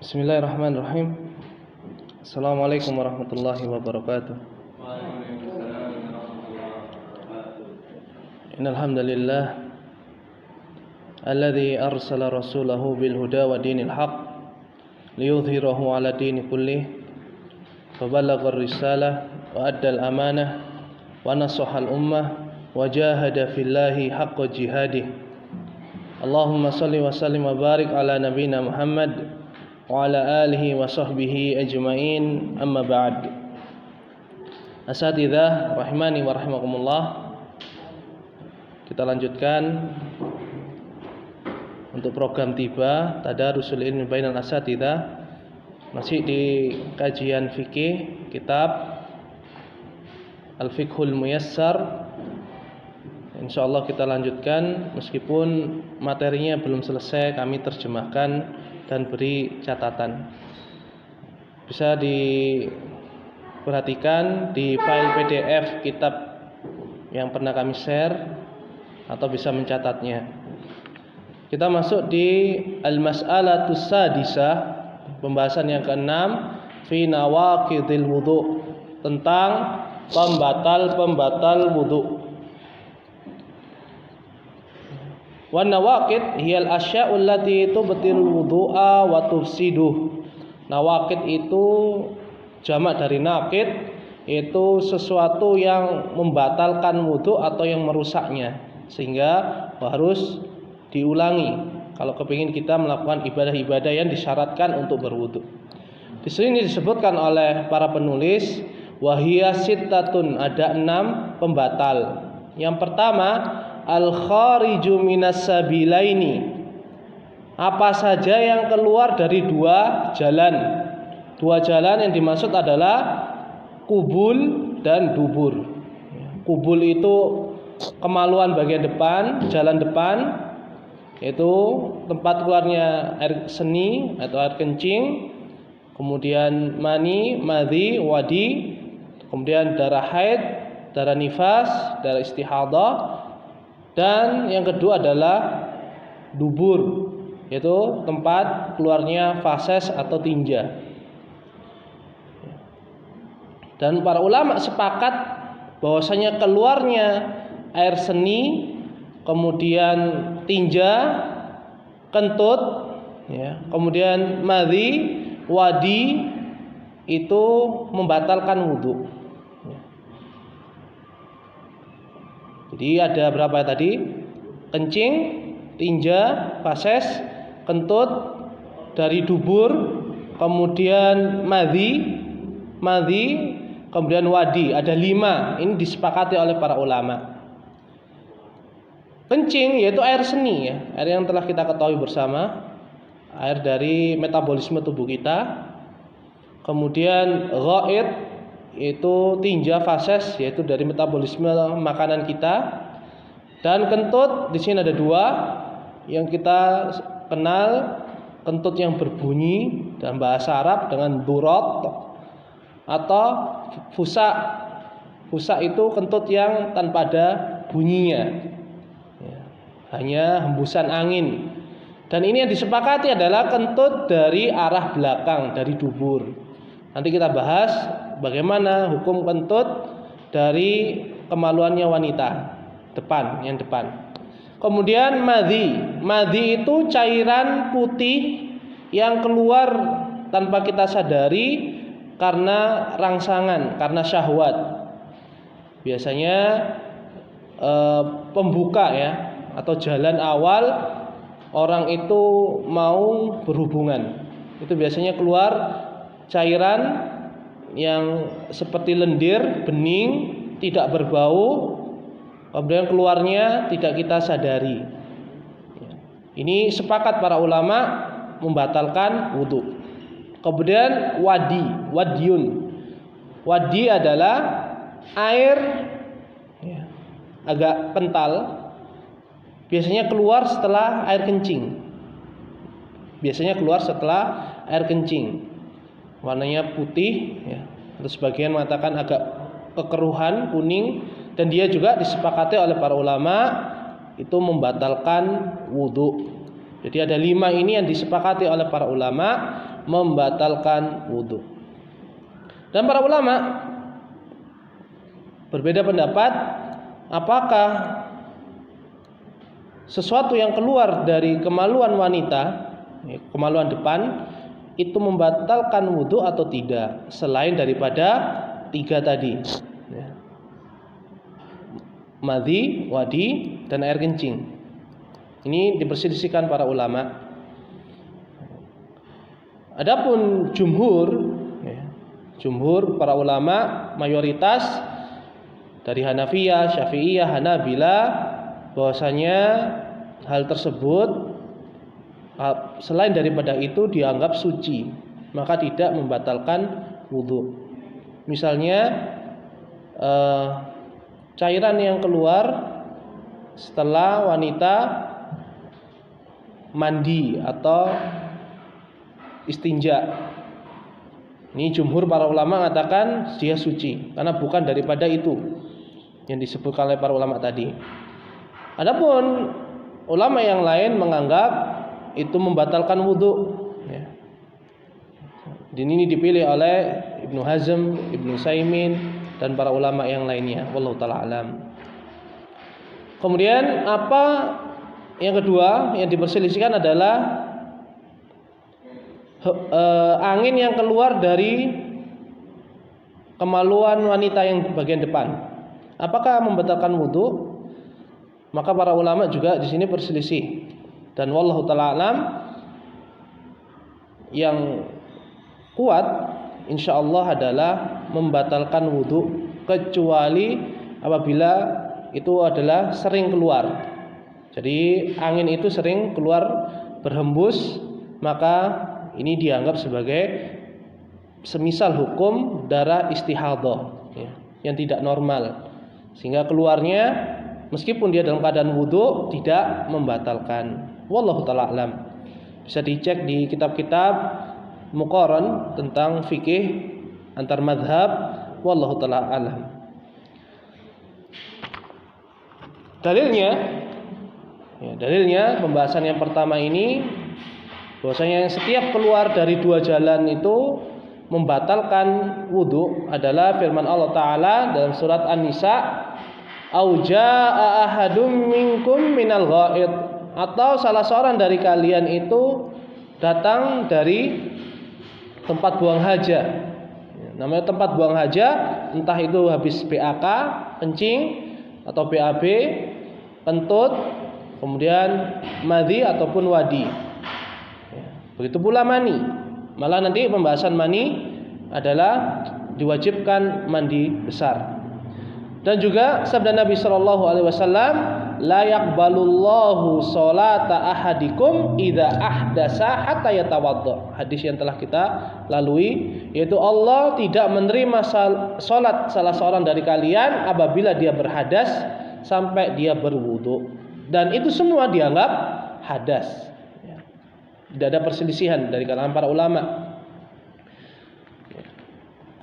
Bismillahirrahmanirrahim. Assalamualaikum warahmatullahi wabarakatuh. Innal hamdalillah alladzi arsala rasulahu bil huda wa dinil haqq liyudhhirahu 'ala dini kullih fa ballagha ar-risalah wa adda al-amanah wa nasaha al-ummah wa jahada fillahi haqqa jihadih. Allahumma shalli wa sallim wa barik ala nabiyyina Muhammad wa ala alihi wa sahbihi ajma'in, amma ba'd. Asatidzah rahimani wa rahimakumullah. Kita lanjutkan untuk program tiba Tadarusul Ilmi Bainal Asatidzah, masih di kajian fikih kitab Al-Fiqhul Muyassar. Insyaallah kita lanjutkan meskipun materinya belum selesai, kami terjemahkan dan beri catatan. Bisa diperhatikan di file PDF kitab yang pernah kami share atau bisa mencatatnya. Kita masuk di Al-Mas'alatus Sadisah, pembahasan yang ke-6, fi nawaqidil wudu, tentang pembatal wudu. Wan nawaqid hiyal asya'u allati tubtilul wudu'a wa tufsiduh. Nawaqid itu jamak dari naqid, itu sesuatu yang membatalkan wudu atau yang merusaknya, sehingga harus diulangi kalau kepingin kita melakukan ibadah-ibadah yang disyaratkan untuk berwudu. Di sini disebutkan oleh para penulis wahiya sittatun, ada 6 pembatal. Yang pertama, al-khariju minas sabilaini, apa saja yang keluar dari dua jalan. Dua jalan yang dimaksud adalah kubul dan dubur. Kubul itu kemaluan bagian depan, jalan depan, yaitu tempat keluarnya air seni atau air kencing, kemudian mani, madhi, wadi, kemudian darah haid, darah nifas, darah istihadah. Dan yang kedua adalah dubur, yaitu tempat keluarnya fases atau tinja. Dan para ulama sepakat bahwasanya keluarnya air seni, kemudian tinja, kentut, kemudian madhi, wadi, itu membatalkan wudu. Jadi ada berapa tadi? Kencing, tinja, fases, kentut, dari dubur, kemudian madhi, kemudian wadi. Ada 5. Ini disepakati oleh para ulama. Kencing yaitu air seni, air yang telah kita ketahui bersama, air dari metabolisme tubuh kita. Kemudian ghaid yaitu tinja, fases, yaitu dari metabolisme makanan kita. Dan kentut di sini ada 2 yang kita kenal, kentut yang berbunyi dalam bahasa Arab dengan durot atau fusa. Fusa itu kentut yang tanpa ada bunyinya, hanya hembusan angin. Dan ini yang disepakati adalah kentut dari arah belakang, dari dubur. Nanti kita bahas bagaimana hukum kentut dari kemaluannya wanita, yang depan. Kemudian madhi itu cairan putih yang keluar tanpa kita sadari karena rangsangan, karena syahwat. Biasanya pembuka atau jalan awal orang itu mau berhubungan, itu biasanya keluar cairan yang seperti lendir, bening, tidak berbau, kemudian keluarnya tidak kita sadari. Ini sepakat para ulama membatalkan wudu. Kemudian wadiun. Wadi adalah air agak kental, biasanya keluar setelah air kencing. Warnanya putih, atau sebagian mengatakan agak kekeruhan, kuning, dan dia juga disepakati oleh para ulama itu membatalkan wudu. Jadi ada 5 ini yang disepakati oleh para ulama membatalkan wudu. Dan para ulama berbeda pendapat apakah sesuatu yang keluar dari kemaluan wanita, kemaluan depan, itu membatalkan wudu atau tidak, selain daripada 3 tadi, madhi, wadi, dan air kencing. Ini diperselisihkan para ulama. Adapun jumhur para ulama, mayoritas dari Hanafiyah, Syafi'iyah, Hanabilah, bahwasanya hal tersebut selain daripada itu dianggap suci, maka tidak membatalkan wudu. Misalnya cairan yang keluar setelah wanita mandi atau istinja, ini jumhur para ulama mengatakan dia suci karena bukan daripada itu yang disebutkan oleh para ulama tadi. Adapun ulama yang lain menganggap itu membatalkan wudu. Ini dipilih oleh Ibnu Hazm, Ibnu Saimin, dan para ulama yang lainnya. Wallahu ta'ala alam. Kemudian apa yang kedua yang diperselisihkan adalah angin yang keluar dari kemaluan wanita yang bagian depan, apakah membatalkan wudu? Maka para ulama juga di sini berselisih. Dan wallahu ta'ala alam, yang kuat insyaallah adalah membatalkan wudu, kecuali apabila itu adalah sering keluar. Jadi angin itu sering keluar berhembus, maka ini dianggap sebagai semisal hukum darah istihadhah, yang tidak normal, sehingga keluarnya meskipun dia dalam keadaan wudu tidak membatalkan. Wallahu ta'ala alam. Bisa dicek di kitab-kitab muqaran tentang fikih antar madhab. Wallahu ta'ala alam. Dalilnya pembahasan yang pertama ini, bahwasanya setiap keluar dari 2 jalan itu membatalkan wudu adalah firman Allah Ta'ala dalam surat An-Nisa, au jaa ahadum minkum minal ghaid, atau salah seorang dari kalian itu datang dari tempat buang hajat. Namanya tempat buang hajat, entah itu habis BAK, kencing, atau BAB, kentut, kemudian madhi ataupun wadi. Begitu pula mani. Malah nanti pembahasan mani adalah diwajibkan mandi besar. Dan juga sabda Nabi sallallahu alaihi wasallam, la yaqbalullahu sholata ahadikum idza ahdasa hatta yatawadda. Hadis yang telah kita lalui, yaitu Allah tidak menerima salat salah seorang dari kalian apabila dia berhadas sampai dia berwudu. Dan itu semua dianggap hadas. Tidak ada perselisihan dari kalangan para ulama.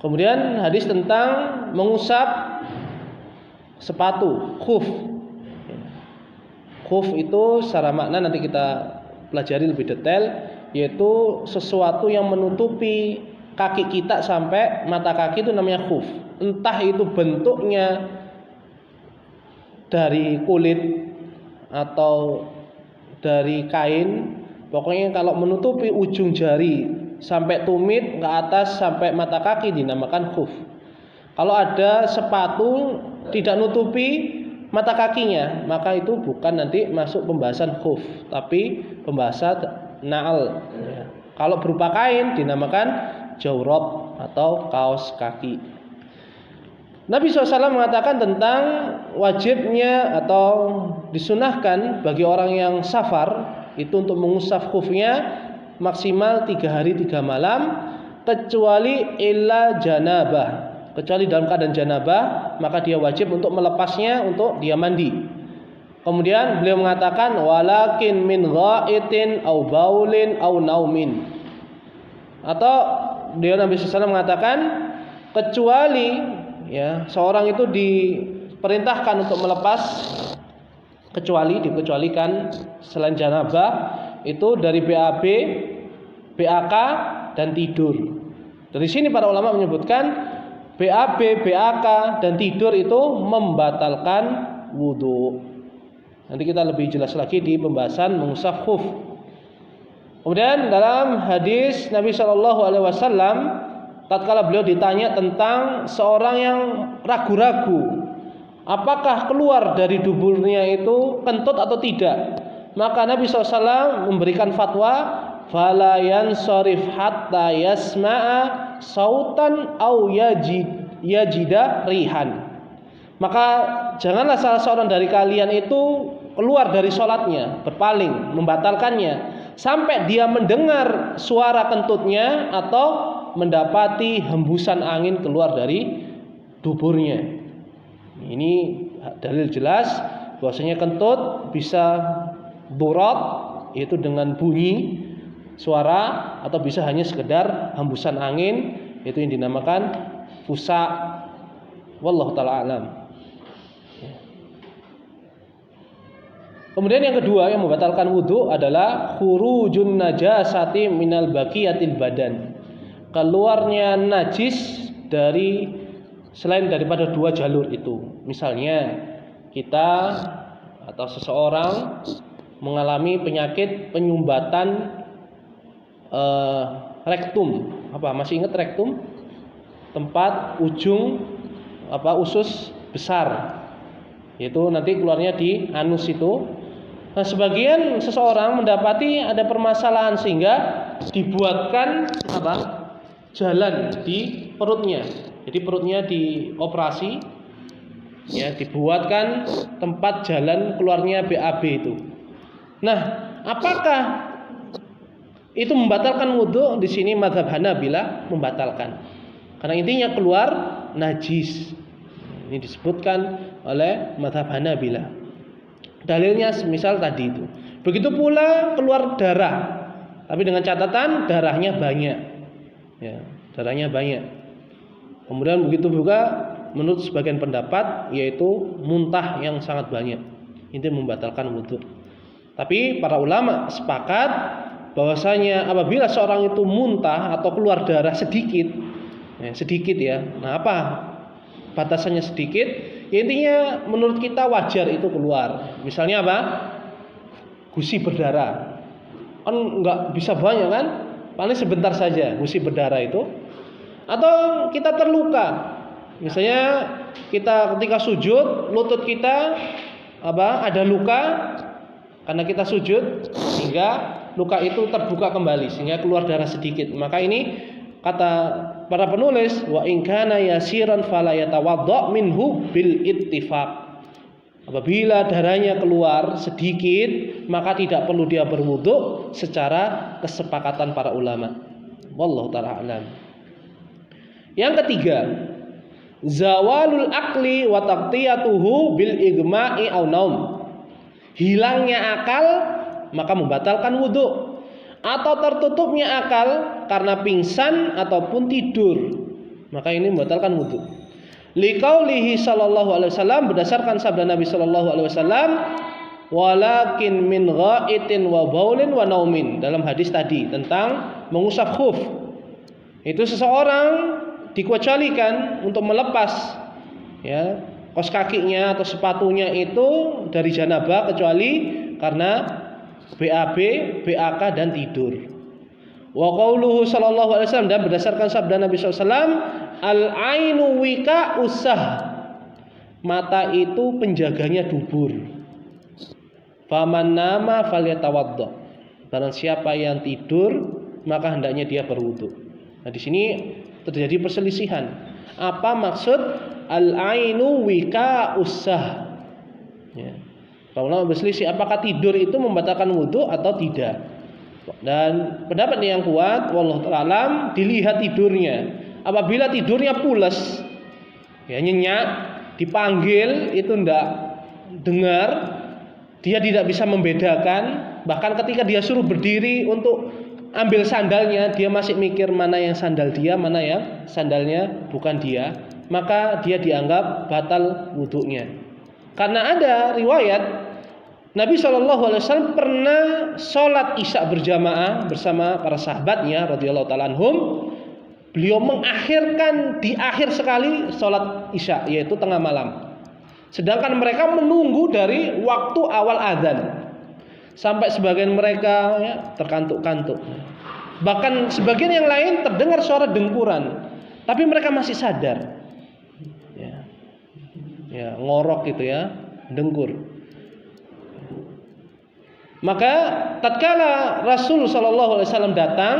Kemudian hadis tentang mengusap sepatu, khuf. Khuf itu secara makna nanti kita pelajari lebih detail, yaitu sesuatu yang menutupi kaki kita sampai mata kaki, itu namanya khuf. Entah itu bentuknya dari kulit atau dari kain, pokoknya kalau menutupi ujung jari sampai tumit ke atas sampai mata kaki dinamakan khuf. Kalau ada sepatu tidak nutupi mata kakinya, maka itu bukan nanti masuk pembahasan khuf, tapi pembahasan na'al. Kalau berupa kain dinamakan jawrab atau kaos kaki. Nabi SAW mengatakan tentang wajibnya atau disunahkan bagi orang yang safar itu untuk mengusap khufnya maksimal 3 hari 3 malam, kecuali illa janabah. Kecuali dalam keadaan janabah, maka dia wajib untuk melepasnya untuk dia mandi. Kemudian beliau mengatakan walakin min ghaitin au baulin au naumin. Atau beliau Nabi SAW mengatakan kecuali seorang itu diperintahkan untuk melepas, dikecualikan selain janabah itu dari BAB, BAK dan tidur. Dari sini para ulama menyebutkan BAB, BAK dan tidur itu membatalkan wudu. Nanti kita lebih jelas lagi di pembahasan mengusap khuf. Kemudian dalam hadis Nabi Shallallahu Alaihi Wasallam, tatkala beliau ditanya tentang seorang yang ragu-ragu, apakah keluar dari duburnya itu kentut atau tidak, maka Nabi SAW memberikan fatwa, fala yansarif hatta yasma'a sautan au yajida rihan. Maka janganlah salah seorang dari kalian itu keluar dari sholatnya, berpaling, membatalkannya, sampai dia mendengar suara kentutnya atau mendapati hembusan angin keluar dari duburnya. Ini dalil jelas bahwasanya kentut bisa durat, yaitu dengan bunyi suara, atau bisa hanya sekedar hembusan angin, yaitu yang dinamakan fusa. Wallahu taala alam. Kemudian yang kedua yang membatalkan wudu adalah khurujun najasati minal baqiyatil badan. Keluarnya najis dari selain daripada dua jalur itu. Misalnya kita atau seseorang mengalami penyakit penyumbatan rektum. Masih ingat rektum? Tempat ujung usus besar. Itu nanti keluarnya di anus itu. Nah, sebagian seseorang mendapati ada permasalahan sehingga dibuatkan jalan di perutnya. Jadi perutnya dioperasi, ya, dibuatkan tempat jalan keluarnya BAB itu. Nah, apakah itu membatalkan wudu? Di sini mazhab Hanabilah membatalkan. Karena intinya keluar najis. Ini disebutkan oleh mazhab Hanabilah. Dalilnya semisal tadi itu. Begitu pula keluar darah, tapi dengan catatan darahnya banyak. Ya, darahnya banyak. Kemudian begitu juga menurut sebagian pendapat yaitu muntah yang sangat banyak. Itu membatalkan wudu. Tapi para ulama sepakat bahwasanya apabila seorang itu muntah atau keluar darah sedikit ya. Nah, apa batasannya sedikit? Ya, intinya menurut kita wajar itu keluar. Misalnya gusi berdarah. Kan enggak bisa banyak kan? Paling sebentar saja gusi berdarah itu. Atau kita terluka. Misalnya kita ketika sujud, lutut kita ada luka karena kita sujud, sehingga luka itu terbuka kembali sehingga keluar darah sedikit. Maka ini kata para penulis, wa in kana yasiran fala yatawadda minhu bil ittifaq. Apabila darahnya keluar sedikit, maka tidak perlu dia berwudu secara kesepakatan para ulama. Wallahu taala alam. Yang ketiga, zawalul akli wa taqtiyatuhu bil igma'i aw naum. Hilangnya akal maka membatalkan wudu, atau tertutupnya akal karena pingsan ataupun tidur, maka ini membatalkan wudu. Liqaulihi sallallahu alaihi wasallam, berdasarkan sabda Nabi sallallahu alaihi wasallam, walakin min ghaitin wa baulin wa naumin, dalam hadis tadi tentang mengusap khuf. Itu seseorang dikecualikan untuk melepas kaos kakinya atau sepatunya itu dari janabah, kecuali karena BAB, BAK dan tidur. Wa qauluhu sallallahu alaihi wasallam, dan berdasarkan sabda Nabi SAW, al-ainu wika usah, mata itu penjaganya dubur. Faman nama falyatawadda, barang siapa yang tidur maka hendaknya dia berwudu. Nah, di sini terjadi perselisihan. Apa maksud al-ainu wika usah? Ya. Para ulama berselisih apakah tidur itu membatalkan wudu atau tidak. Dan pendapat yang kuat, wallahu ta'ala alam, dilihat tidurnya. Apabila tidurnya pules, nyenyak, dipanggil itu tidak dengar, dia tidak bisa membedakan. Bahkan ketika dia suruh berdiri untuk ambil sandalnya, dia masih mikir mana yang sandal dia, mana yang sandalnya bukan dia, maka dia dianggap batal wudunya. Karena ada riwayat Nabi SAW pernah sholat isya berjamaah bersama para sahabatnya radhiyallahu ta'ala anhum. Beliau mengakhirkan di akhir sekali sholat isya, yaitu tengah malam. Sedangkan mereka menunggu dari waktu awal azan. Sampai sebagian mereka ya, terkantuk-kantuk. Bahkan sebagian yang lain terdengar suara dengkuran, tapi mereka masih sadar. Ya, ngorok gitu ya, dengkur. Maka tatkala Rasul sallallahu alaihi wasallam datang,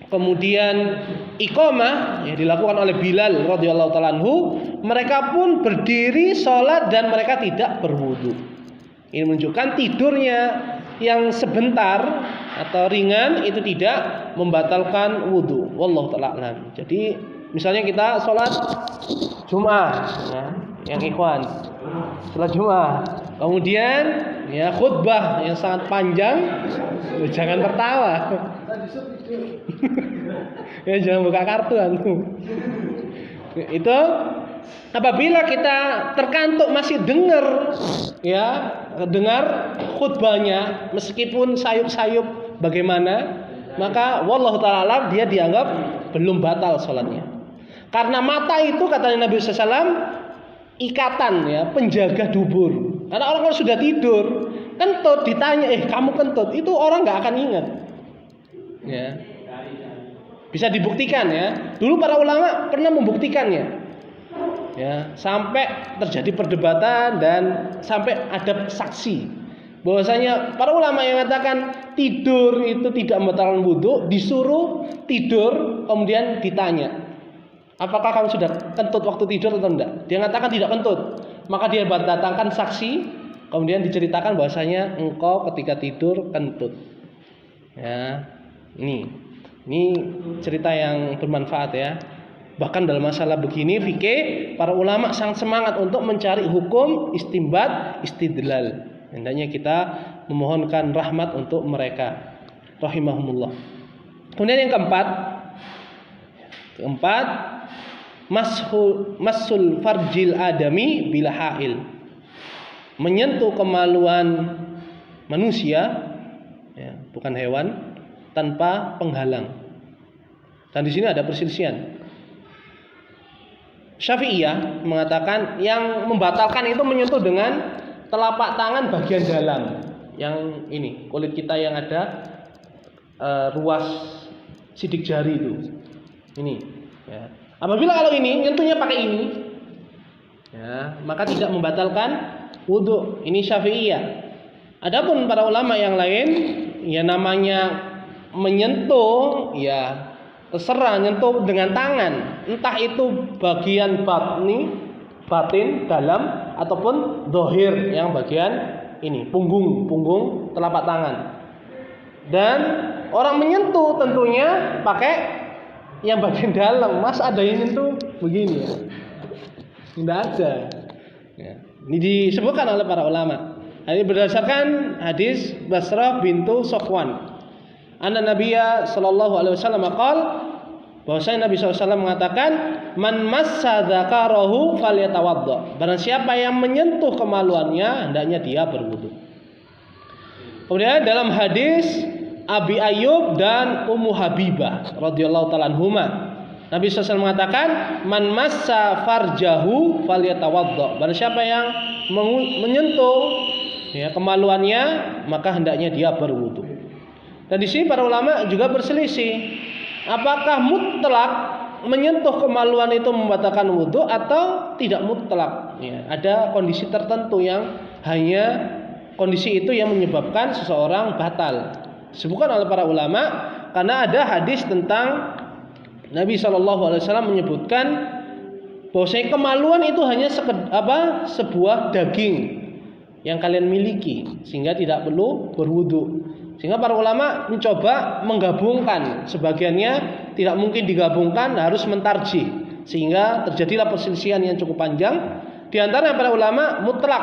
kemudian iqamah ya, dilakukan oleh Bilal radhiyallahu ta'ala anhu, mereka pun berdiri sholat dan mereka tidak berwudu. Ini menunjukkan tidurnya yang sebentar atau ringan itu tidak membatalkan wudu. Wallahu ta'ala alam. Jadi misalnya kita sholat Jumat ya, yang ikhwan sholat Jumat, kemudian ya khutbah yang sangat panjang, jangan tertawa. Ya jangan buka kartu antum. Itu apabila kita terkantuk masih dengar khutbahnya meskipun sayup-sayup bagaimana, maka wallahu ta'ala alam dia dianggap belum batal sholatnya. Karena mata itu katanya Nabi SAW ikatan ya, penjaga dubur. Karena orang kalau sudah tidur kentut ditanya kamu kentut, itu orang nggak akan ingat. Ya. Bisa dibuktikan ya. Dulu para ulama pernah membuktikannya. Ya, sampai terjadi perdebatan dan sampai ada saksi. Bahwasanya para ulama yang mengatakan tidur itu tidak membatalkan wudu, disuruh tidur kemudian ditanya, apakah kamu sudah kentut waktu tidur atau enggak? Dia mengatakan tidak kentut. Maka dia datangkan saksi, kemudian diceritakan bahwasanya engkau ketika tidur kentut. Ya, ini cerita yang bermanfaat ya. Bahkan dalam masalah begini fikih, para ulama sangat semangat untuk mencari hukum istinbat, istidlal. Hendaknya kita memohonkan rahmat untuk mereka, rahimahumullah. Kemudian yang keempat, masul farjil adami bila hail, menyentuh kemaluan manusia, ya, bukan hewan, tanpa penghalang. Dan di sini ada perselisihan. Syafi'iyah mengatakan yang membatalkan itu menyentuh dengan telapak tangan bagian dalam, yang ini kulit kita yang ada ruas sidik jari itu. Ini. Ya. Apabila kalau ini nyentuhnya pakai ini, ya, maka tidak membatalkan wudu. Ini Syafi'iyah. Adapun para ulama yang lain, ya namanya menyentuh, ya terserah nyentuh dengan tangan, entah itu bagian batin dalam ataupun dohir yang bagian ini punggung telapak tangan. Dan orang menyentuh tentunya pakai yang bagian dalam. Mas ada yang nyentuh begini ya? Tidak ada. Ya. Ini disebutkan oleh para ulama. Ini berdasarkan hadis Basrah bintu Sofwan. Anna Nabiyya sallallahu alaihi wasallam qala, bahwasanya Nabi SAW mengatakan, man massa dzakarahu falyatawadda. Barang siapa yang menyentuh kemaluannya, hendaknya dia berwudu. Kemudian dalam hadis Abi Ayyub dan Ummu Habibah radhiyallahu ta'ala anhuma, Nabi SAW mengatakan, man massa farjahu falyatawadda. Barang siapa yang menyentuh ya, kemaluannya, maka hendaknya dia berwudu. Dan di sini para ulama juga berselisih, apakah mutlak menyentuh kemaluan itu membatalkan wudu atau tidak mutlak? Ya, ada kondisi tertentu yang hanya kondisi itu yang menyebabkan seseorang batal. Disebutkan oleh para ulama karena ada hadis tentang Nabi SAW menyebutkan bahwasanya kemaluan itu hanya sebuah daging yang kalian miliki, sehingga tidak perlu berwudu. Sehingga para ulama mencoba menggabungkan, sebagiannya tidak mungkin digabungkan, harus mentarjih, sehingga terjadilah perselisihan yang cukup panjang. Di antara para ulama mutlak,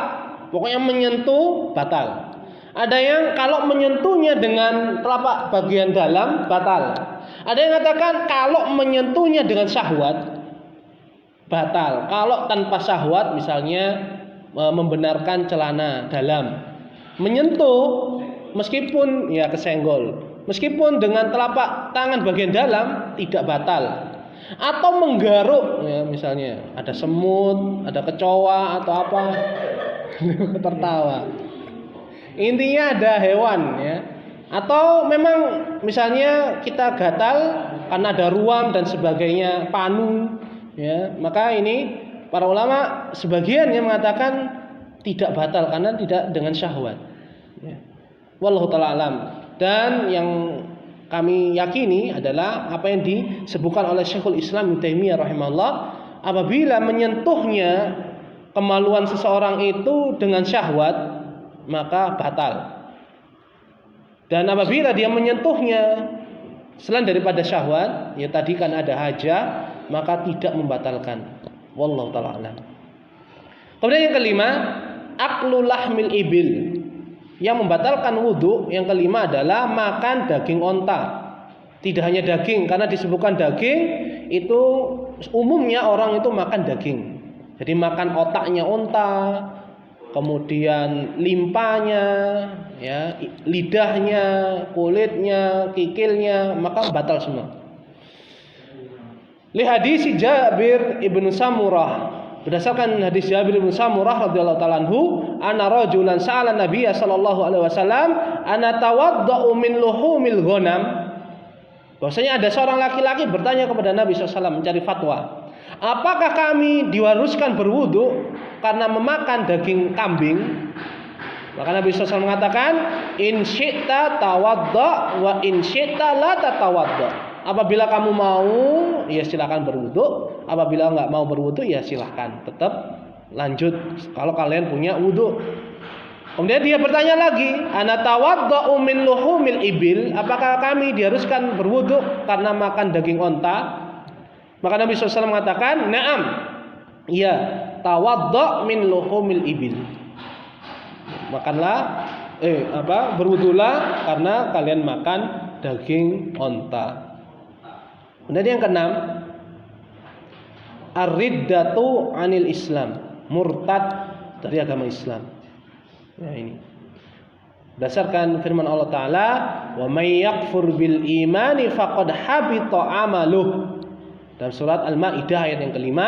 pokoknya menyentuh batal. Ada yang kalau menyentuhnya dengan telapak bagian dalam batal. Ada yang mengatakan kalau menyentuhnya dengan syahwat batal. Kalau tanpa syahwat, misalnya membenarkan celana dalam, menyentuh meskipun ya kesenggol, meskipun dengan telapak tangan bagian dalam tidak batal. Atau menggaruk ya, misalnya ada semut, ada kecoa atau apa. Tertawa. Intinya ada hewan ya. Atau memang misalnya kita gatal karena ada ruam dan sebagainya, panu ya, maka ini para ulama sebagian yang mengatakan tidak batal karena tidak dengan syahwat ya. Wallahu ta'ala alam. Dan yang kami yakini adalah apa yang disebutkan oleh Syekhul Islam Ibnu Taimiyah rahimahullah, apabila menyentuhnya kemaluan seseorang itu dengan syahwat maka batal. Dan apabila dia menyentuhnya selain daripada syahwat, ya tadi kan ada hajah, maka tidak membatalkan. Wallahu ta'ala alam. Kemudian yang kelima, aklu lahmil ibil. Yang membatalkan wudhu yang kelima adalah makan daging onta. Tidak hanya daging, karena disebutkan daging itu umumnya orang itu makan daging. Jadi makan otaknya onta, kemudian limpanya, ya, lidahnya, kulitnya, kikilnya, maka batal semua. Li hadis Jabir ibnu Samurah, berdasarkan hadis Jabir bin Samurah radhiyallahu taala anhu, ana rajulan sa'ala Nabiy sallallahu alaihi wasallam ana tawadda'u min luhumil ghanam. Bahwasanya ada seorang laki-laki bertanya kepada Nabi sallallahu alaihi wasallam mencari fatwa. Apakah kami diharuskan berwudu karena memakan daging kambing? Maka Nabi sallallahu alaihi wasallam mengatakan, in syi'ta tawadda wa in syi'ta la tatawadda. Apabila kamu mau, ya silakan berwudu. Apabila enggak mau berwudu, ya silakan tetap lanjut kalau kalian punya wudu. Kemudian dia bertanya lagi, ana tawadda'u min luhumil ibil, apakah kami diharuskan berwudu karena makan daging onta? Maka Nabi SAW mengatakan, na'am, iya, tawadda' min luhumil ibil. Makanlah, berwudulah karena kalian makan daging onta. Kemudian yang keenam, ar-riddatu 'anil Islam, murtad dari agama Islam. Ya ini. Berdasarkan firman Allah taala, "Wa may yakfur bil imani faqad habita 'amaluh." Dalam surat Al-Maidah ayat yang kelima,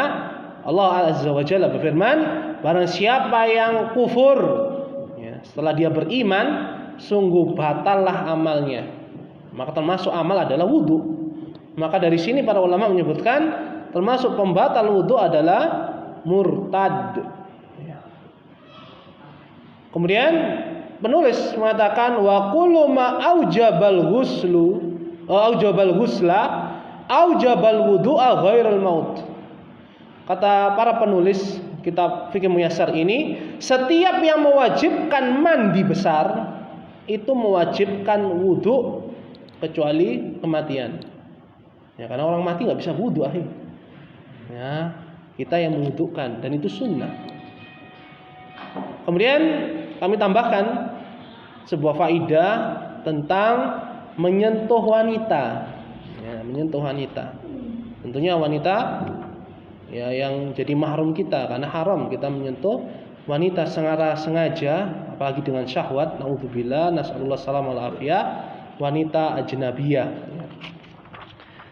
Allah Azza wa Jalla berfirman, barang siapa yang kufur ya, setelah dia beriman, sungguh batallah amalnya. Maka termasuk amal adalah wudu. Maka dari sini para ulama menyebutkan termasuk pembatal wudu adalah murtad. Kemudian penulis mengatakan wa kullu ma aujabal ghusla aujabal wudu'a ghairal maut. Kata para penulis kitab Fikih Muyassar ini, setiap yang mewajibkan mandi besar itu mewajibkan wudu kecuali kematian. Ya, karena orang mati nggak bisa wudu akhirnya. Ya, kita yang mewudukan dan itu sunnah. Kemudian kami tambahkan sebuah faidah tentang menyentuh wanita. Ya, menyentuh wanita. Tentunya wanita ya yang jadi mahram kita, karena haram kita menyentuh wanita secara sengaja, apalagi dengan syahwat. Naudzubillah, nasallallahu salam wal afiyah, wanita ajnabiyah. Ya.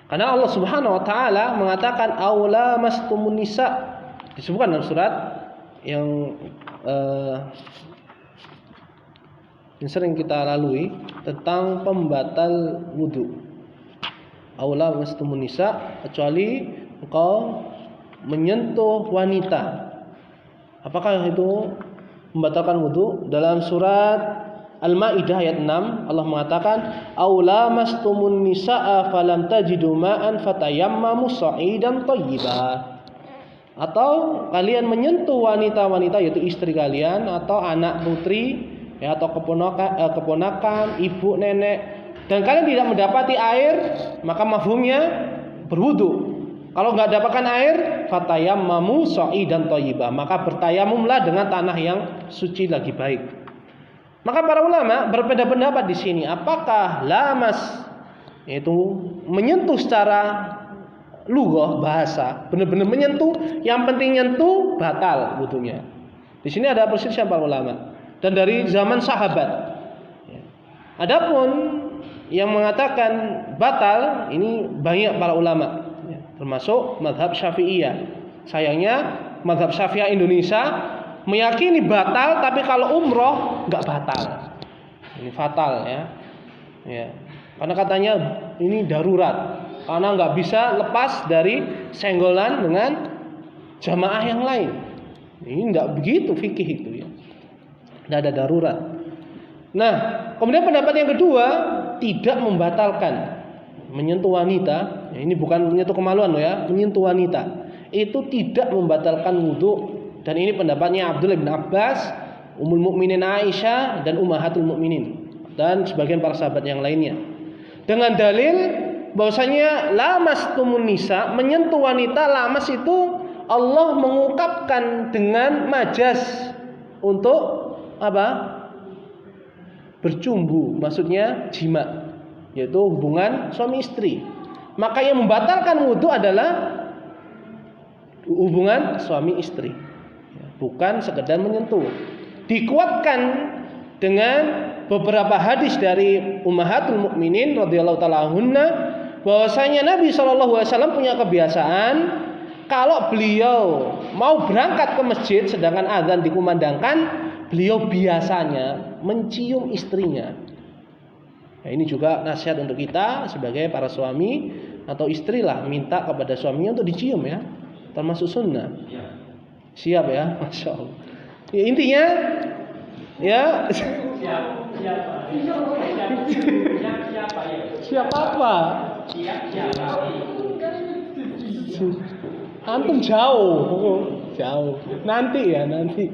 Karena Allah Subhanahu wa taala mengatakan aula mastumun nisa, disebutkan dalam surat yang sering kita lalui tentang pembatal wudu. Aula mastumun nisa, kecuali engkau menyentuh wanita. Apakah itu membatalkan wudu? Dalam surat Al-Maidah ayat 6 Allah mengatakan aula mastumun nisaa falam tajidu ma'an fatayammamu sa'idan thayyiban. Atau kalian menyentuh wanita-wanita yaitu istri kalian atau anak putri ya, atau keponakan, ibu, nenek, dan kalian tidak mendapati air, maka mafhumnya berwudu. Kalau enggak dapatkan air, fatayammamu sa'idan thayyiban, maka bertayamumlah dengan tanah yang suci lagi baik. Maka para ulama berbeda pendapat di sini, apakah lamas itu menyentuh secara lughah bahasa, benar-benar menyentuh, yang penting nyentuh batal wudunya. Di sini ada perselisihan para ulama. dan dari zaman sahabat. Adapun yang mengatakan batal ini banyak para ulama, termasuk mazhab Syafi'iyah. Sayangnya mazhab Syafi'iyah Indonesia meyakini batal, tapi kalau umroh nggak batal. Ini fatal ya. Karena katanya ini darurat, karena nggak bisa lepas dari senggolan dengan jamaah yang lain. Ini nggak begitu fikih itu ya. Tidak ada darurat. Nah, kemudian pendapat yang kedua, tidak membatalkan menyentuh wanita. Ini bukan menyentuh kemaluan loh ya, menyentuh wanita. Itu tidak membatalkan wudu, dan ini pendapatnya Abdullah bin Abbas, Ummul Mukminin Aisyah, dan Ummahatul Mukminin, dan sebagian para sahabat yang lainnya. Dengan dalil bahwasanya lamastumun nisa, menyentuh wanita, lamas itu Allah mengungkapkan dengan majas untuk apa? Bercumbu, maksudnya jima, yaitu hubungan suami istri. Maka yang membatalkan wudu adalah hubungan suami istri, bukan sekedar menyentuh. Dikuatkan dengan beberapa hadis dari Ummahatul Mukminin radhiyallahu taala anhunna, bahwasanya Nabi SAW punya kebiasaan kalau beliau mau berangkat ke masjid sedangkan azan dikumandangkan, beliau biasanya mencium istrinya. Nah, ini juga nasihat untuk kita sebagai para suami atau istri lah, minta kepada suaminya untuk dicium ya, termasuk sunnah. Siap ya, masya Allah. Ya, intinya ya. Siapa apa? Antum jauh. Nanti ya, nanti.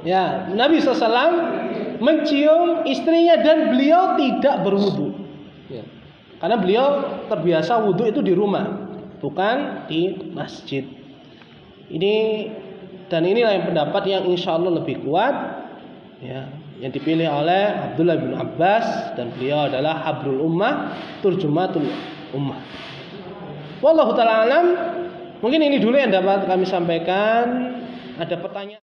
Ya, Nabi SAW mencium istrinya dan beliau tidak berwudu. Ya. Karena beliau terbiasa wudu itu di rumah, bukan di masjid. Inilah yang pendapat yang insya Allah lebih kuat, ya, yang dipilih oleh Abdullah bin Abbas, dan beliau adalah habrul ummah, turjumatul ummah. Wallahu ta'ala alam. Mungkin ini dulu yang dapat kami sampaikan. Ada pertanyaan?